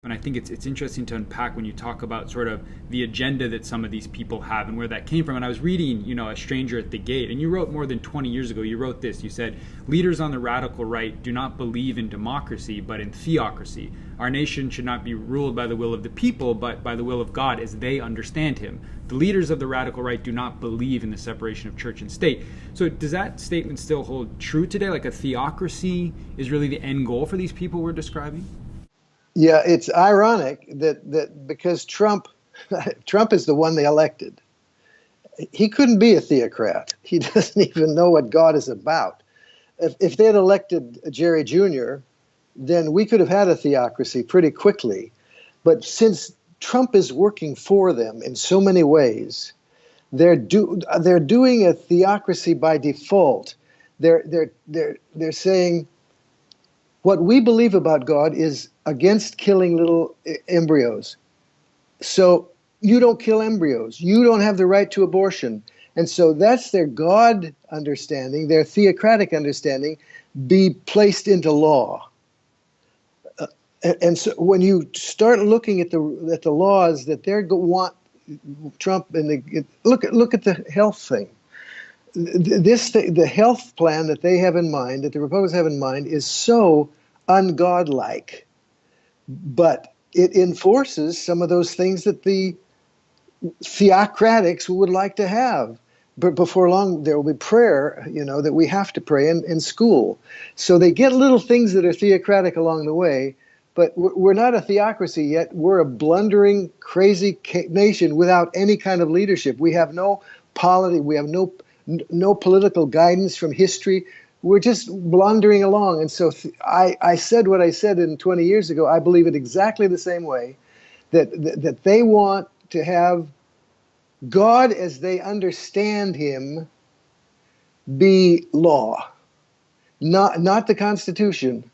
And I think it's interesting to unpack when you talk about sort of the agenda that some of these people have and where that came from. And I was reading, A Stranger at the Gate, and you wrote more than 20 years ago, you wrote this. You said, leaders on the radical right do not believe in democracy, but in theocracy. Our nation should not be ruled by the will of the people, but by the will of God as they understand him. The leaders of the radical right do not believe in the separation of church and state. So does that statement still hold true today? Like a theocracy is really the end goal for these people we're describing? Yeah, it's ironic that because Trump is the one they elected. He couldn't be a theocrat. He doesn't even know what God is about. If they had elected Jerry Jr., then we could have had a theocracy pretty quickly. But since Trump is working for them in so many ways, they're doing a theocracy by default. They're saying, what we believe about God is against killing little embryos. So you don't kill embryos. You don't have the right to abortion. And so that's their God understanding, their theocratic understanding, be placed into law. And so when you start looking at the laws that they want Trump look at the health thing. The health plan that they have in mind, that the Republicans have in mind, is so ungodlike, but it enforces some of those things that the theocratics would like to have. But before long, there will be prayer, that we have to pray in school. So they get little things that are theocratic along the way, but we're not a theocracy yet. We're a blundering, crazy nation without any kind of leadership. We have no polity. We have no political guidance from history. We're just blundering along. And so I said what I said 20 years ago. I believe it exactly the same way, that they want to have God as they understand him be law, not the Constitution,